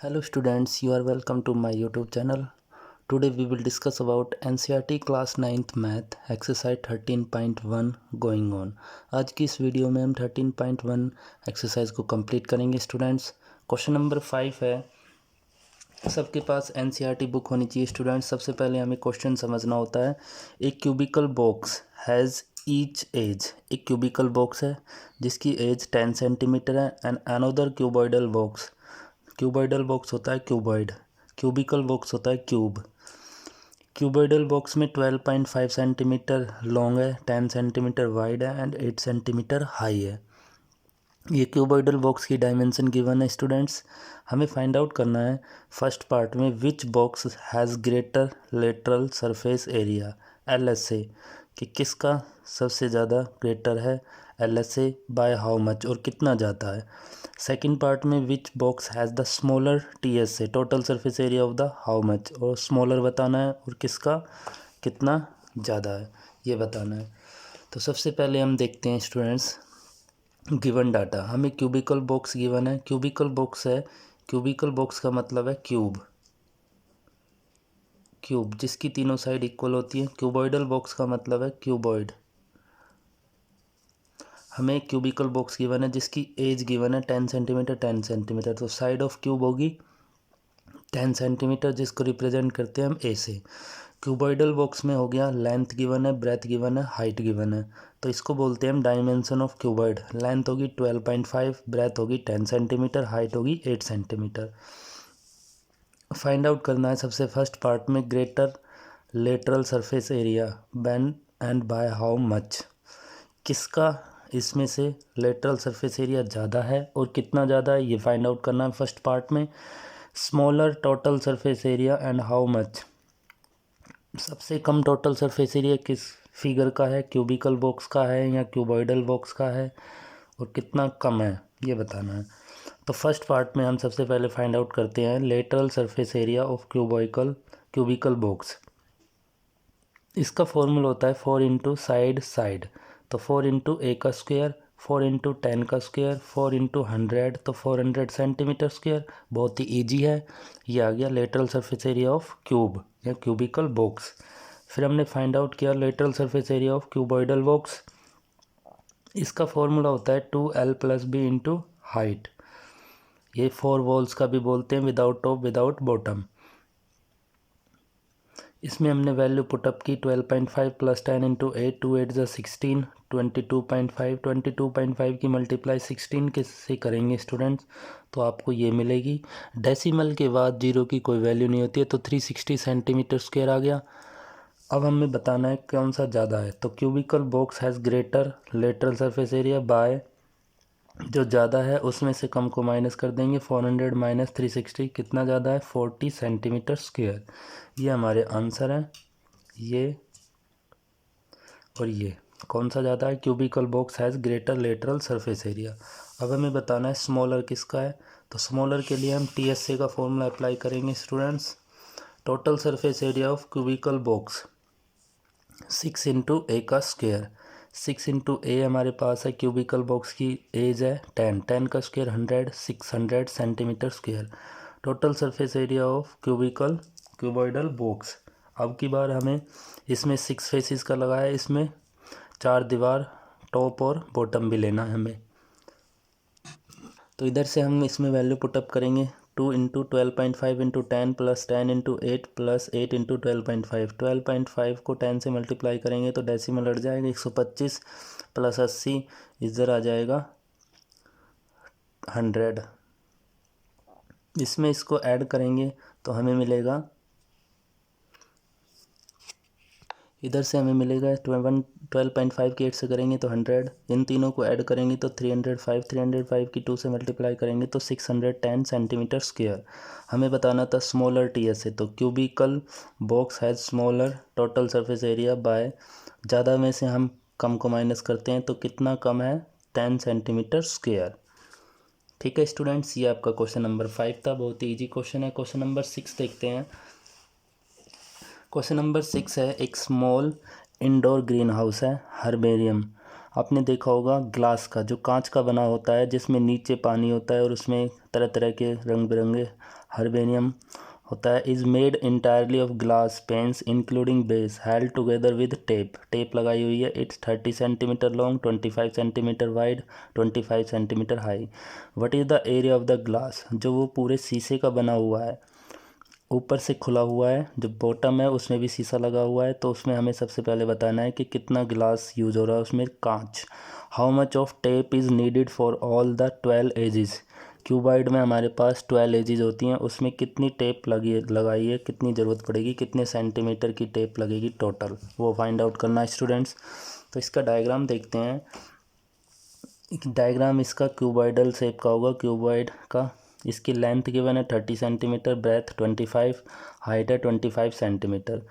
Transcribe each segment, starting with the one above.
Hello students, you are welcome to my YouTube channel. Today we will discuss about NCERT class 9th math exercise 13.1 going on. आज की इस video में हम 13.1 exercise को complete करेंगे students. Question number 5 है। सबके पास NCERT बुक होनी चाहिए स्टूडेंट्स। सबसे पहले हमें क्वेश्चन समझना होता है। एक cubical box has each edge, एक क्यूबिकल बॉक्स है जिसकी एज 10 सेंटीमीटर है and another cuboidal box, cuboidal box होता है क्यूबॉइड, क्यूबिकल बॉक्स होता है क्यूब। क्यूबॉइडल बॉक्स में 12.5 सेंटीमीटर लॉन्ग है, 10 सेंटीमीटर वाइड है एंड 8 सेंटीमीटर हाई है। ये क्यूबॉइडल बॉक्स की डायमेंशन गिवन है स्टूडेंट्स। हमें फाइंड आउट करना है फर्स्ट पार्ट में which box has greater lateral surface area LSA, कि किसका सबसे ज़्यादा ग्रेटर है LSA बाय हाउ मच, और कितना ज़्यादा है। सेकंड पार्ट में which box has the smaller TSA total surface area of the how much, और स्मॉलर बताना है और किसका कितना ज़्यादा है ये बताना है। तो सबसे पहले हम देखते हैं स्टूडेंट्स गिवन डाटा। हमें क्यूबिकल बॉक्स गिवन है, क्यूबिकल बॉक्स है, क्यूबिकल बॉक्स का मतलब है क्यूब, क्यूब जिसकी तीनों साइड इक्वल होती है। क्यूबॉइडल बॉक्स का मतलब है क्यूबॉइड। हमें क्यूबिकल बॉक्स गिवन है जिसकी एज गिवन है 10 सेंटीमीटर 10 सेंटीमीटर, तो साइड ऑफ क्यूब होगी 10 सेंटीमीटर जिसको रिप्रेजेंट करते हैं हम ए से। क्यूबॉइडल बॉक्स में हो गया लेंथ गिवन है, ब्रेथ गिवन है, हाइट गिवन है, तो इसको बोलते हैं हम डायमेंशन ऑफ क्यूबॉइड। लेंथ होगी 12.5, ब्रेथ होगी 10 सेंटीमीटर, हाइट होगी 8 सेंटीमीटर। फाइंड आउट करना है सबसे फर्स्ट पार्ट में greater lateral surface area ban and by how much, किसका इसमें से लेटरल सरफेस एरिया ज़्यादा है और कितना ज़्यादा है ये फाइंड आउट करना है फर्स्ट पार्ट में। Smaller total surface area and how much, सबसे कम टोटल सरफेस एरिया किस फिगर का है, क्यूबिकल बॉक्स का है या क्यूबॉइडल बॉक्स का है, और कितना कम है ये बताना है। तो फर्स्ट पार्ट में हम सबसे पहले फाइंड आउट करते हैं lateral surface area of cubical box. इसका फॉर्मूला होता है 4 इंटू साइड साइड, तो 4 इंटू ए का स्क्वायर, 4 इंटू 10 का स्क्वायर, 4 इंटू 100, तो 400 सेंटीमीटर स्क्वायर। बहुत ही ईजी है। ये आ गया lateral surface area of cube या क्यूबिकल बॉक्स। फिर हमने फाइंड आउट किया lateral surface area of cuboidal box. इसका फॉर्मूला होता है 2L plus B into height. ये 4 वॉल्स का भी बोलते हैं, विदाउट टॉप विदाउट बॉटम। इसमें हमने वैल्यू पुटअप की 12.5 प्लस 10 इंटू 8, 2 8 ज़ा 16, 22.5, 22.5 की मल्टीप्लाई 16 के से करेंगे स्टूडेंट्स तो आपको ये मिलेगी। डेसिमल के बाद जीरो की कोई वैल्यू नहीं होती है, तो 360 सेंटीमीटर स्क्वायर आ गया। अब हमें बताना है कौन सा ज़्यादा है, तो cubicle box has greater lateral surface area bye, जो ज़्यादा है उसमें से कम को माइनस कर देंगे। 400 माइनस 360 कितना ज़्यादा है 40 सेंटीमीटर स्क्वायर। ये हमारे आंसर हैं, ये और ये कौन सा ज़्यादा है, cubicle box has greater lateral surface area. अब हमें बताना है स्मॉलर किसका है, तो स्मॉलर के लिए हम TSA का फॉर्मूला अप्लाई करेंगे students. Total surface area of cubical box 6 into a का स्क्वायर, 6 इंटू ए हमारे पास है, क्यूबिकल बॉक्स की एज है 10, 10 का square 100, 600 centimetre square. Total surface area of cuboidal box. अब की बार हमें इसमें 6 फेसिस का लगाया है, इसमें 4 दीवार टॉप और बॉटम भी लेना है हमें। तो इधर से हम इसमें वैल्यू पुटअप करेंगे 2 into 12.5 into 10 plus 10 into 8 plus 8 into 12.5, 12.5 को 10 से मल्टीप्लाई करेंगे तो डेसिमल हट जाएगा 125 प्लस 80 इधर आ जाएगा 100। इसमें इसको ऐड करेंगे तो हमें मिलेगा, इधर से हमें मिलेगा 12.5 की 8 से करेंगे तो 100, इन तीनों को ऐड करेंगे तो 305, 305 की 2 से मल्टीप्लाई करेंगे तो 610 सेंटीमीटर स्क्वायर। हमें बताना था स्मॉलर TSA, तो cubicle box has smaller total surface area bye, ज़्यादा में से हम कम को माइनस करते हैं तो कितना कम है 10 सेंटीमीटर स्क्वायर। ठीक है स्टूडेंट्स, ये आपका क्वेश्चन नंबर 5 था, बहुत ही ईजी क्वेश्चन है। क्वेश्चन नंबर 6 देखते हैं। क्वेश्चन नंबर 6 है, एक स्मॉल इंडोर ग्रीन हाउस है हर्बेरियम। आपने देखा होगा ग्लास का, जो कांच का बना होता है जिसमें नीचे पानी होता है और उसमें तरह तरह के रंग बिरंगे हर्बेनियम होता है। Is made entirely of glass panes including base held together with tape, tape लगाई हुई है। It's 30 centimetre long, 25 centimetre wide, 25 centimetre high. What is the area of the glass, जो वो पूरे शीशे का बना हुआ है, ऊपर से खुला हुआ है, जो बॉटम है उसमें भी शीशा लगा हुआ है, तो उसमें हमें सबसे पहले बताना है कि कितना ग्लास यूज हो रहा है उसमें, कांच। How much of tape is needed for all the 12 edges, cuboid में हमारे पास 12 एजेस होती हैं, उसमें कितनी टेप लगाई है, कितनी ज़रूरत पड़ेगी, कितने सेंटीमीटर की टेप लगेगी टोटल, वो फाइंड आउट करना है स्टूडेंट्स। तो इसका डायग्राम देखते हैं। डायग्राम इसका क्यूबॉइडल शेप का होगा, क्यूबॉइड का। इसकी लेंथ गिवन है 30 सेंटीमीटर, ब्रेथ 25, हाइट है 25 सेंटीमीटर।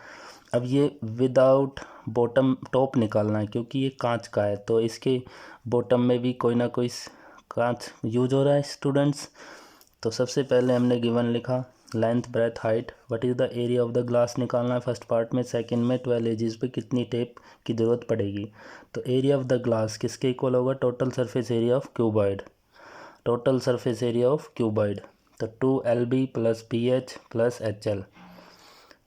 अब ये विदाउट बॉटम टॉप निकालना है, क्योंकि ये कांच का है, तो इसके बॉटम में भी कोई ना कोई कांच यूज हो रहा है स्टूडेंट्स। तो सबसे पहले हमने गिवन लिखा length, breadth, height. What is the area of the glass निकालना है फर्स्ट पार्ट में। सेकंड में 12 एजेस पे कितनी टेप की ज़रूरत पड़ेगी। तो एरिया ऑफ द ग्लास किसके इक्वल होगा, total surface area of cuboid, total surface area of cuboid. तो 2LB plus BH plus HL,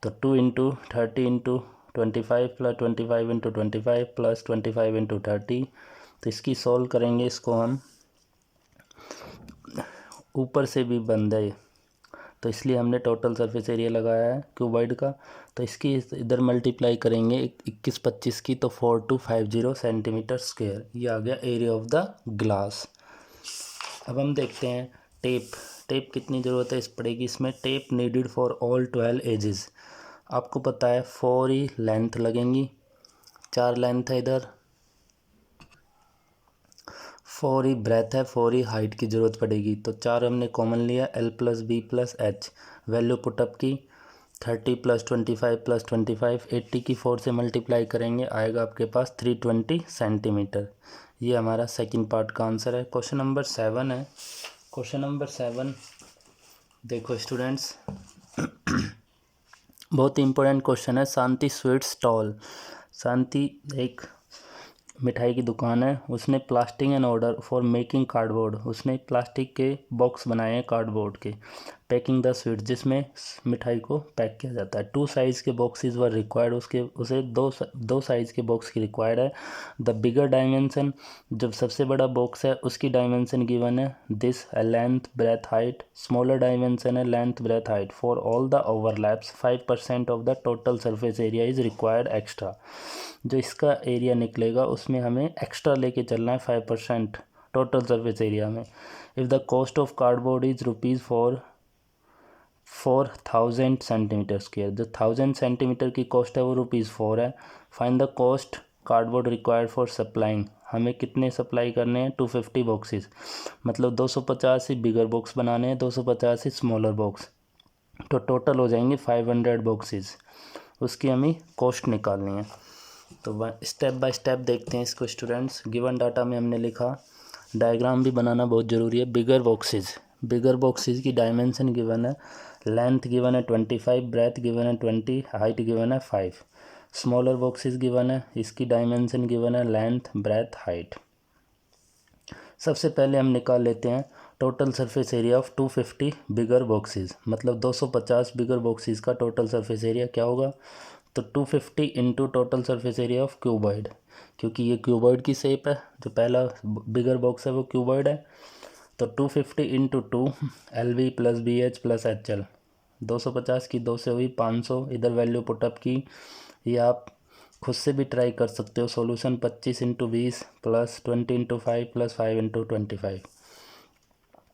तो 2 into 30 into 25 plus 25 into 25 plus 25 into 30। तो इसकी सॉल्व करेंगे, इसको हम ऊपर से भी बंद है, तो इसलिए हमने टोटल सरफेस एरिया लगाया है क्यूबॉइड का। तो इसकी इधर मल्टीप्लाई करेंगे 21-25 की, तो 4250 सेंटीमीटर स्क्वायर, ये आ गया एरिया ऑफ द ग्लास। अब हम देखते हैं टेप, टेप कितनी ज़रूरत है इस पड़ेगी इसमें। Tape needed for all 12 edges, आपको पता है 4 ही लेंथ लगेंगी, 4 लेंथ है इधर, 4 ही ब्रेथ है, 4 ही हाइट की ज़रूरत पड़ेगी। तो 4 हमने कॉमन लिया, L plus B plus H, value put up की 30 प्लस 25 प्लस 25, 80 की 4 से मल्टीप्लाई करेंगे, आएगा आपके पास 320 सेंटीमीटर। ये हमारा सेकंड पार्ट का आंसर है। क्वेश्चन नंबर 7 है। क्वेश्चन नंबर 7 देखो स्टूडेंट्स, बहुत ही इंपॉर्टेंट क्वेश्चन है। शांति स्वीट स्टॉल, शांति एक मिठाई की दुकान है, उसने plastic and order for making cardboard, उसने प्लास्टिक के बॉक्स बनाए हैं कार्डबोर्ड के, पैकिंग द स्वीट, जिसमें मिठाई को पैक किया जाता है। 2 साइज़ के बॉक्सेस वर रिक्वायर्ड, उसे दो साइज़ के बॉक्स की रिक्वायर्ड है। द बिगर डायमेंशन, जब सबसे बड़ा बॉक्स है उसकी डायमेंशन गिवन है this length breadth height, smaller dimension है length breadth height. For all the overlaps 5% of the total surface area is required extra, जो इसका एरिया निकलेगा उसमें हमें एक्स्ट्रा लेके चलना है 5% टोटल सरफेस एरिया में। If the cost of cardboard is rupees for 4000 centimetre square, जो 1000 सेंटीमीटर की कॉस्ट है वो ₹4 है। Find the cost cardboard required for supplying, हमें कितने सप्लाई करने हैं 250 बॉक्सेस, मतलब 250 ही बिगर बॉक्स बनाने हैं, 250 ही स्मॉलर बॉक्स, तो टोटल हो जाएंगे 500 बॉक्सेस, उसकी हमें कॉस्ट निकालनी है। तो स्टेप बाय स्टेप देखते हैं इसको स्टूडेंट्स। गिवन डाटा में हमने लिखा, डायग्राम भी बनाना बहुत ज़रूरी है। बिगर बॉक्सेस की डायमेंशन गिवन है, लेंथ गिवन है 25, ब्रेथ गिवन है 20, हाइट गिवन है 5। स्मॉलर बॉक्सेस गिवन है, इसकी डायमेंशन गिवन है लेंथ ब्रेथ हाइट। सबसे पहले हम निकाल लेते हैं total surface area of 250 bigger boxes, मतलब 250 बिगर बॉक्सेस का टोटल सरफेस एरिया क्या होगा। तो 250 into total surface area of cuboid, क्योंकि ये क्यूबॉइड की शेप है, जो पहला बिगर बॉक्स है वो क्यूबॉइड है। तो 250 into 2 LV plus BH plus HL, 250 की 2 से हुई 500, इधर वैल्यू पुटअप की। ये आप खुद से भी ट्राई कर सकते हो solution. 25 into 20 plus 20 into 5 plus 5 into 25,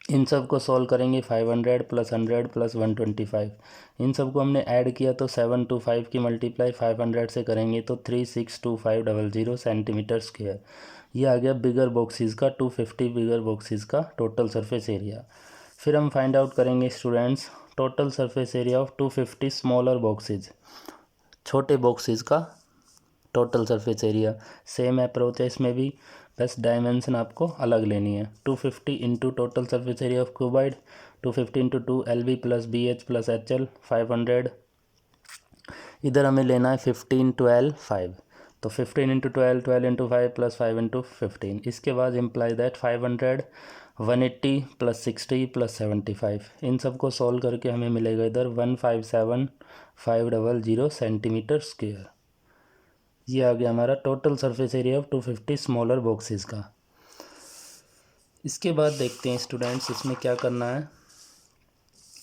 इन सब को सॉल्व करेंगे। 500 प्लस 100 प्लस 125, इन सब को हमने ऐड किया तो 725 की मल्टीप्लाई 500 से करेंगे तो 362500 सेंटीमीटर स्क्वायर। ये आ गया बिगर बॉक्सेस का 250 बिगर बॉक्सेस का टोटल सरफेस एरिया। फिर हम फाइंड आउट करेंगे students total surface area of 250 smaller boxes, छोटे बॉक्सेस का total surface area. Same approach है इसमें भी, बस डायमेंशन आपको अलग लेनी है। 250 into total surface area of cuboid, 250 into 2 LV plus BH plus HL 500, इधर हमें लेना है 15 12 5, तो 15 इंटू 12 12 इंटू 5 प्लस 5 इंटू 15। इसके बाद इम्प्लाई दैट 500 180 प्लस 60 प्लस 75, इन सब को सॉल्व करके हमें मिलेगा इधर 157,500 सेंटीमीटर स्क्वायर। ये आ गया हमारा total surface area of 250 smaller boxes का। इसके बाद देखते हैं स्टूडेंट्स इसमें क्या करना है।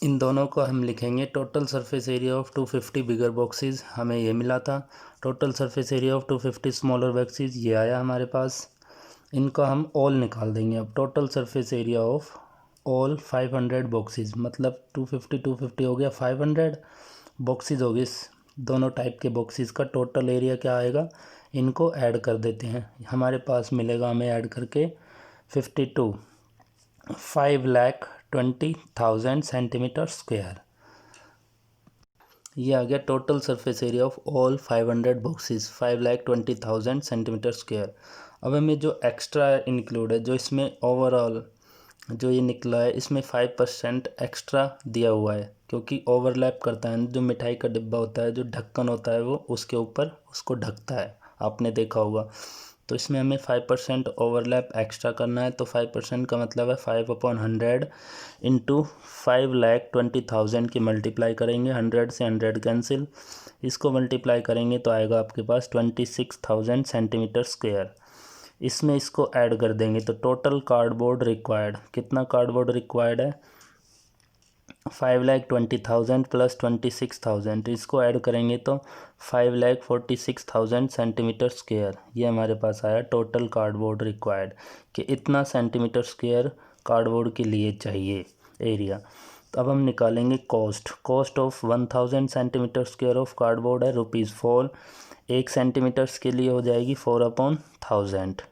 इन दोनों को हम लिखेंगे total surface area of 250 bigger boxes, हमें ये मिला था। Total surface area of 250 smaller boxes ये आया हमारे पास। इनका हम ऑल निकाल देंगे। अब total surface area of all 500 boxes, मतलब 250 हो गया, 500 बॉक्सेस हो गए। दोनों टाइप के बॉक्सेस का टोटल एरिया क्या आएगा, इनको ऐड कर देते हैं। हमारे पास मिलेगा हमें ऐड करके 52, 5,20,000 सेंटीमीटर स्क्वायर। ये आ गया total surface area of all 500 boxes, 5,20,000 centimetre square. अब हमें जो एक्स्ट्रा इंक्लूड है, जो इसमें ओवरऑल जो ये निकला है, इसमें 5% एक्स्ट्रा दिया हुआ है, क्योंकि ओवरलैप करता है। जो मिठाई का डिब्बा होता है, जो ढक्कन होता है, वो उसके ऊपर उसको ढकता है, आपने देखा होगा। तो इसमें हमें 5% ओवरलैप एक्स्ट्रा करना है। तो 5% का मतलब है 5/100 इंटू 5,20,000 की मल्टीप्लाई करेंगे। 100 से 100 कैंसिल, इसको मल्टीप्लाई करेंगे तो आएगा आपके पास 26,000 सेंटीमीटर स्क्वायर। इसमें इसको ऐड कर देंगे तो टोटल कार्डबोर्ड रिक्वायर्ड, कितना कार्डबोर्ड रिक्वायर्ड है, 5,20,000 प्लस 26,000, इसको ऐड करेंगे तो 5,46,000 सेंटीमीटर स्क्वायर। ये हमारे पास आया टोटल कार्डबोर्ड रिक्वायर्ड, कि इतना सेंटीमीटर स्क्वायर कार्डबोर्ड के लिए चाहिए एरिया। तो अब हम निकालेंगे cost of 1,000 centimetre square of cardboard है ₹4। 1 सेंटीमीटर्स के लिए हो जाएगी 4/1000।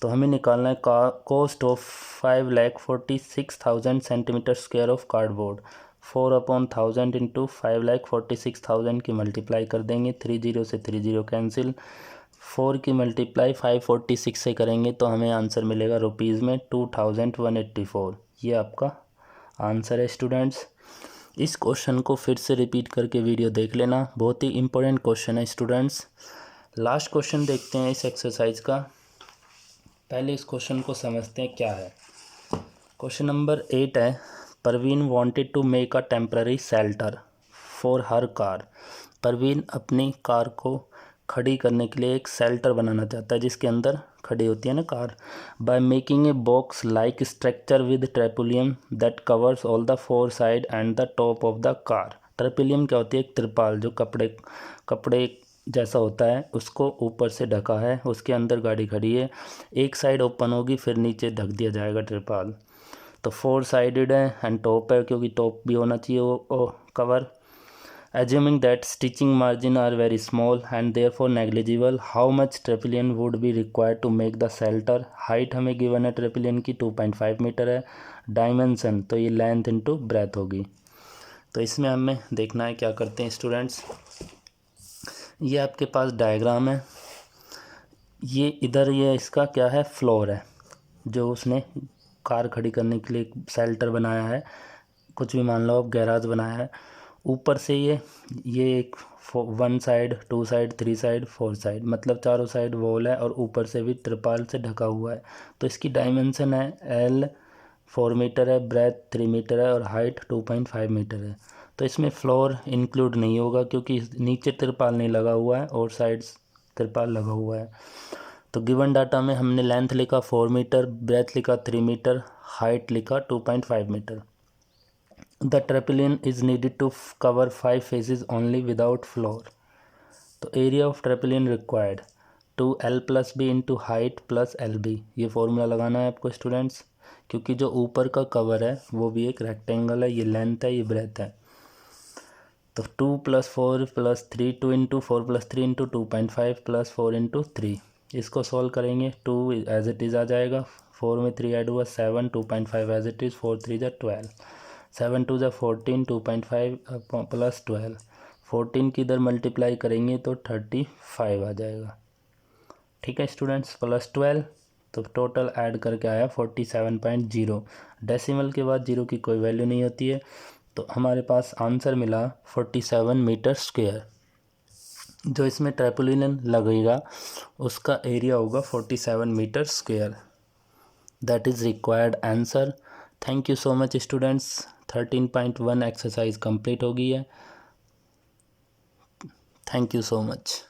तो हमें निकालना है cost of 5,46,000 centimetre square of cardboard. 4/1000 into 5,46,000 की मल्टीप्लाई कर देंगे। 30 से 30 कैंसिल, 4 की मल्टीप्लाई 546 से करेंगे तो हमें आंसर मिलेगा रुपीज़ में 2,184। ये आपका आंसर है स्टूडेंट्स। इस क्वेश्चन को फिर से रिपीट करके वीडियो देख लेना, बहुत ही इंपॉर्टेंट क्वेश्चन है स्टूडेंट्स। लास्ट क्वेश्चन देखते हैं इस एक्सरसाइज का। पहले इस क्वेश्चन को समझते हैं क्या है। क्वेश्चन नंबर 8 है, Parveen wanted to make a temporary shelter for her car. Parveen अपनी कार को खड़ी करने के लिए एक शेल्टर बनाना चाहता है, जिसके अंदर खड़ी होती है ना car. By making a box like structure with tarpaulin that covers all the 4 side and the top of the car. Tarpaulin क्या होती है, एक त्रिपाल जो कपड़े जैसा होता है, उसको ऊपर से ढका है, उसके अंदर गाड़ी खड़ी है। एक साइड ओपन होगी, फिर नीचे ढक दिया जाएगा ट्रिपाल। तो 4 साइडेड है एंड टॉप है, क्योंकि टॉप भी होना चाहिए वो cover. Assuming that stitching margin are very small and therefore negligible, how much ट्रेपिलियन would be required to make the shelter? Height हमें गिवन है ट्रेपिलियन की 2.5 मीटर है। डायमेंशन तो ये लेंथ इंटू ब्रेथ होगी। तो इसमें हमें देखना है क्या करते हैं स्टूडेंट्स। ये आपके पास डायग्राम है, ये इधर ये इसका क्या है, फ्लोर है, जो उसने कार खड़ी करने के लिए शेल्टर बनाया है। कुछ भी मान लो आप, गैराज बनाया है। ऊपर से ये एक 1 साइड 2 साइड 3 साइड 4 साइड, मतलब चारों साइड वॉल है, और ऊपर से भी त्रिपाल से ढका हुआ है। तो इसकी डायमेंशन है L 4 मीटर है, ब्रेथ 3 मीटर है, और हाइट 2.5 मीटर है। तो इसमें फ्लोर इंक्लूड नहीं होगा, क्योंकि नीचे त्रिपाल नहीं लगा हुआ है और साइड्स त्रिपाल लगा हुआ है। तो गिवन डाटा में हमने लेंथ लिखा 4 मीटर, ब्रेथ लिखा 3 मीटर, हाइट लिखा 2.5 metre. The trapline is needed to cover 5 faces only without floor. तो area of tarpaulin required 2L + B into height plus LB। ये फॉर्मूला लगाना है आपको स्टूडेंट्स, क्योंकि जो ऊपर का कवर है वो भी एक रेक्टेंगल है, ये लेंथ है, ये ब्रेथ है। तो 2 + 4 + 3, 2 इंटू 4 + 3 इंटू 2.5 + 4 इंटू 3। इसको सॉल्व करेंगे, 2 एज इट इज़ आ जाएगा, 4 में 3 ऐड हुआ 7, 2.5 एज इट इज़, 4 3 = 12, 7 2 = 14, 2.5 + 12, 14 की इधर मल्टीप्लाई करेंगे तो 35 आ जाएगा। ठीक है स्टूडेंट्स, प्लस 12, तो टोटल ऐड करके आया 47.0। डेसिमल के बाद 0 की कोई वैल्यू नहीं होती है, तो हमारे पास आंसर मिला 47 मीटर स्क्वायर। जो इसमें ट्रेपोलिन लगेगा उसका एरिया होगा 47 metre square. That is required answer. Thank you so much students. 13.1 exercise complete हो गई है। Thank you so much.